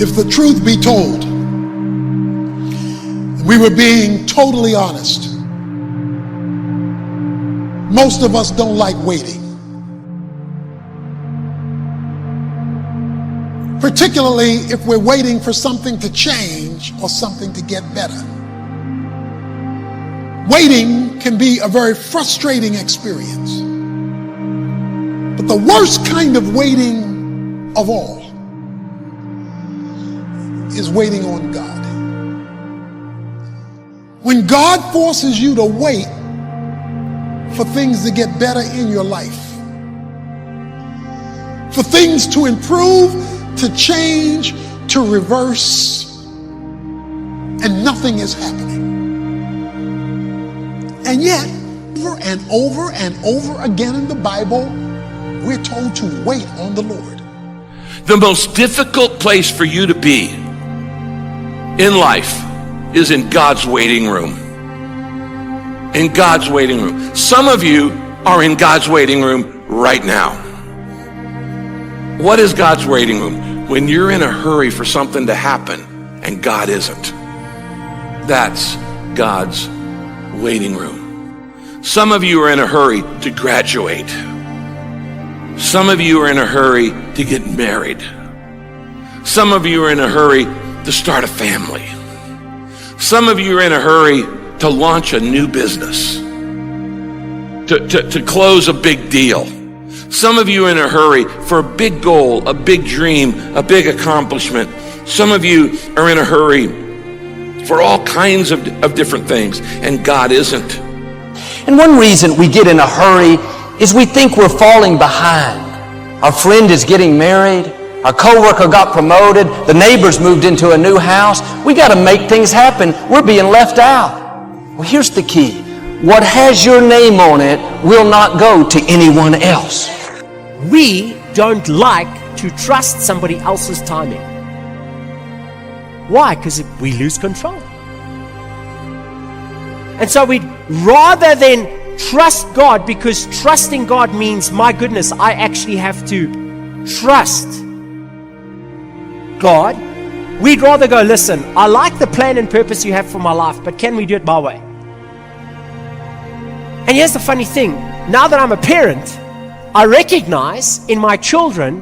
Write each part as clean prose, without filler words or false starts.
If the truth be told, we were being totally honest. Most of us don't like waiting. Particularly if we're waiting for something to change or something to get better. Waiting can be a very frustrating experience. But the worst kind of waiting of all is waiting on God. When God forces you to wait for things to get better in your life, for things to improve, to change, to reverse, and nothing is happening. And yet, over and over again in the Bible, we're told to wait on the Lord. The most difficult place for you to be in life is in God's waiting room. In God's waiting room. Some of you are in God's waiting room right now. What is God's waiting room? When you're in a hurry for something to happen and God isn't. That's God's waiting room. Some of you are in a hurry to graduate. Some of you are in a hurry to get married. Some of you are in a hurry to start a family. Some of you are in a hurry to launch a new business, to close a big deal. Some of you are in a hurry for a big goal, a big dream, a big accomplishment. Some of you are in a hurry for all kinds of different things, and God isn't. And one reason we get in a hurry is we think we're falling behind. Our friend is getting married. Our coworker got promoted. The neighbors moved into a new house. We got to make things happen. We're being left out. Well, here's the key. What has your name on it will not go to anyone else. We don't like to trust somebody else's timing. Why? Because we lose control. And so we'd rather than trust God, because trusting God means, my goodness, I actually have to trust God. We'd rather go, listen, I like the plan and purpose you have for my life, but can we do it my way? And here's the funny thing. Now that I'm a parent, I recognize in my children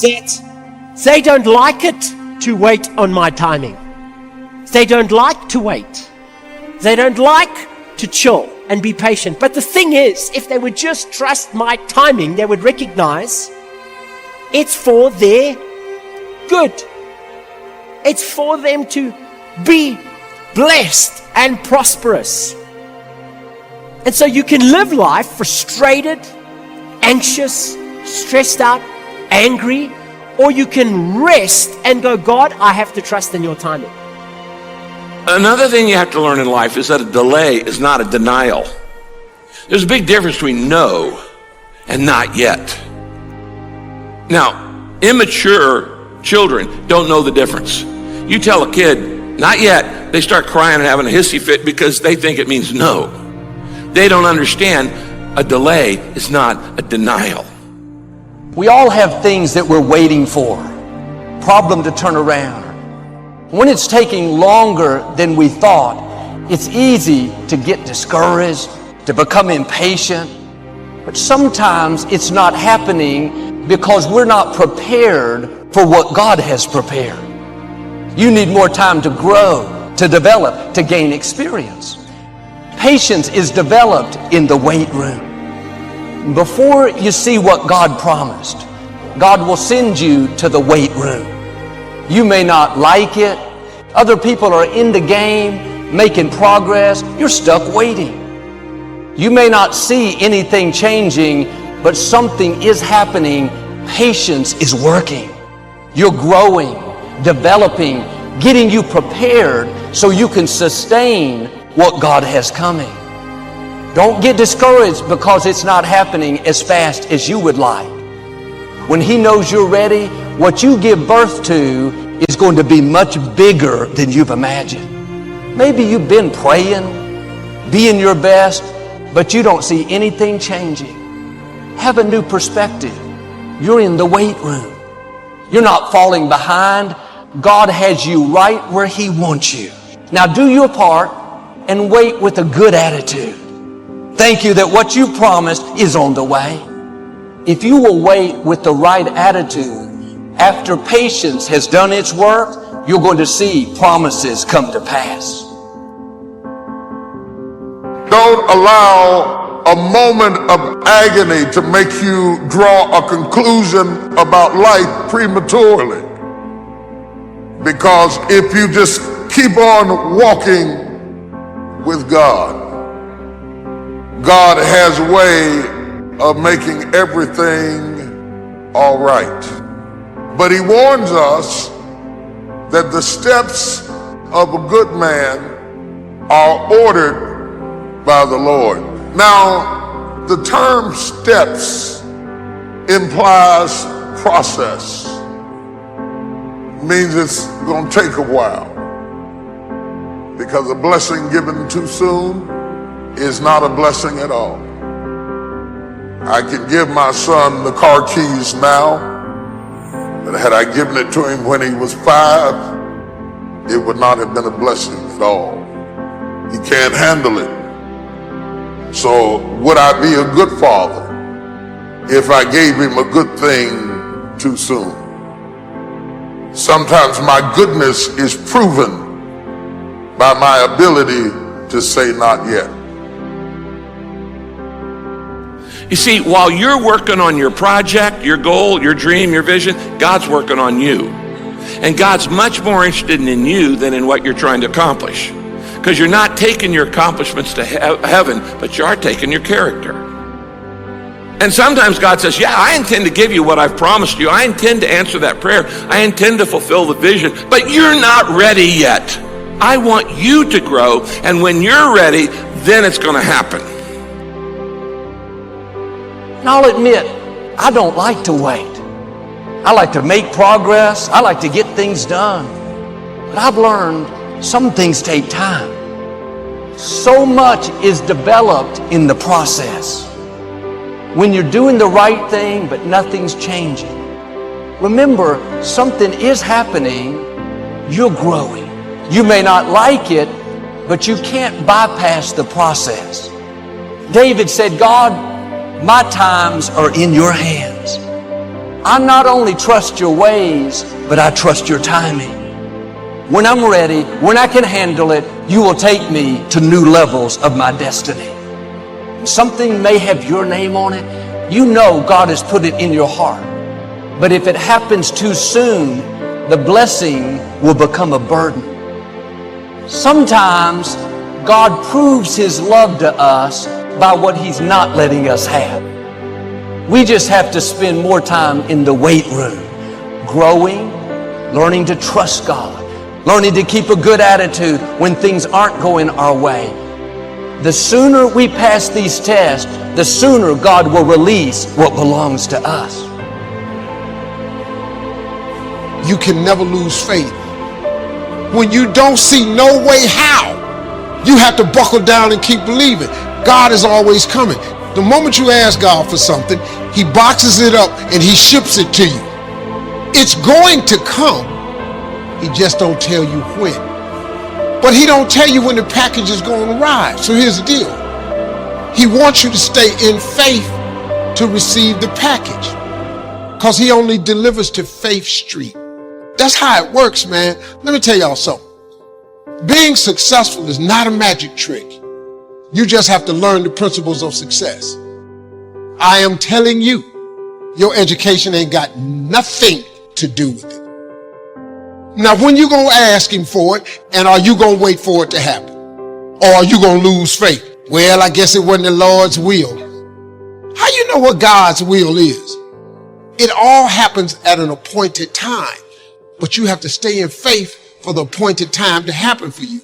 that they don't like it to wait on my timing. They don't like to wait. They don't like to chill and be patient. But the thing is, if they would just trust my timing, they would recognize it's for their good. It's for them to be blessed and prosperous. And so you can live life frustrated, anxious, stressed out, angry, or you can rest and go, God, I have to trust in your timing. Another thing you have to learn in life is that a delay is not a denial. There's a big difference between no and not yet. Now, immature children don't know the difference. You tell a kid, not yet, they start crying and having a hissy fit because they think it means no. They don't understand a delay is not a denial. We all have things that we're waiting for, problem to turn around. When it's taking longer than we thought, it's easy to get discouraged, to become impatient. But sometimes it's not happening because we're not prepared for what God has prepared. You need more time to grow, to develop, to gain experience. Patience is developed in the wait room. Before you see what God promised, God will send you to the wait room. You may not like it. Other people are in the game, making progress. You're stuck waiting. You may not see anything changing, but something is happening. Patience is working. You're growing, developing, getting you prepared so you can sustain what God has coming. Don't get discouraged because it's not happening as fast as you would like. When He knows you're ready, what you give birth to is going to be much bigger than you've imagined. Maybe you've been praying, being your best, but you don't see anything changing. Have a new perspective. You're in the wait room. You're not falling behind, God has you right where He wants you. Now do your part and wait with a good attitude. Thank you that what you promised is on the way. If you will wait with the right attitude, after patience has done its work, you're going to see promises come to pass. Don't allow a moment of agony to make you draw a conclusion about life prematurely. Because if you just keep on walking with God, God has a way of making everything all right. But He warns us that the steps of a good man are ordered by the Lord. Now, the term steps implies process. Means it's going to take a while. Because a blessing given too soon is not a blessing at all. I can give my son the car keys now, but had I given it to him when he was 5, it would not have been a blessing at all. He can't handle it. So would I be a good father if I gave him a good thing too soon? Sometimes my goodness is proven by my ability to say not yet. You see, while you're working on your project, your goal, your dream, your vision, God's working on you. And God's much more interested in you than in what you're trying to accomplish. Because you're not taking your accomplishments to heaven, but you are taking your character. And sometimes God says, yeah, I intend to give you what I've promised you. I intend to answer that prayer. I intend to fulfill the vision, but you're not ready yet. I want you to grow, and when you're ready, then it's going to happen. And I'll admit, I don't like to wait. I like to make progress. I like to get things done. But I've learned some things take time. So much is developed in the process. When you're doing the right thing, but nothing's changing, remember, something is happening. You're growing. You may not like it, but you can't bypass the process. David said, God, my times are in your hands. I not only trust your ways, but I trust your timing. When I'm ready, when I can handle it, you will take me to new levels of my destiny. Something may have your name on it. You know God has put it in your heart. But if it happens too soon, the blessing will become a burden. Sometimes God proves His love to us by what He's not letting us have. We just have to spend more time in the weight room, growing, learning to trust God, learning to keep a good attitude when things aren't going our way. The sooner we pass these tests, the sooner God will release what belongs to us. You can never lose faith. When you don't see no way how, you have to buckle down and keep believing. God is always coming. The moment you ask God for something, He boxes it up and He ships it to you. It's going to come. He just don't tell you when. But He don't tell you when the package is going to arrive. So here's the deal. He wants you to stay in faith to receive the package, because He only delivers to Faith Street. That's how it works, man. Let me tell y'all something. Being successful is not a magic trick. You just have to learn the principles of success. I am telling you, your education ain't got nothing to do with it. Now, when you gonna ask Him for it, and are you gonna wait for it to happen? Or are you gonna lose faith? Well, I guess it wasn't the Lord's will. How you know what God's will is? It all happens at an appointed time, but you have to stay in faith for the appointed time to happen for you.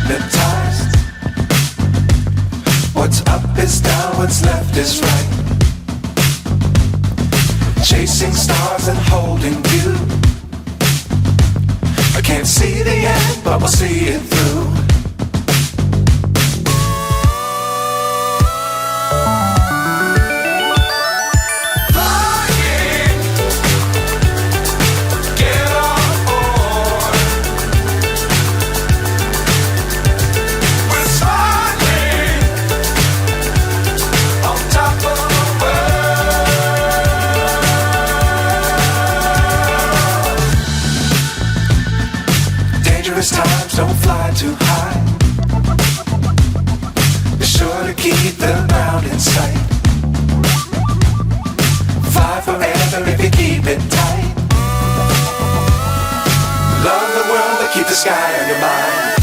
hypnotized. What's up is down, what's left is right. Chasing stars and holding you. I can't see the end, but we'll see it through. Times don't fly too high. Be sure to keep the ground in sight. Fly forever if you keep it tight. Love the world but keep the sky on your mind.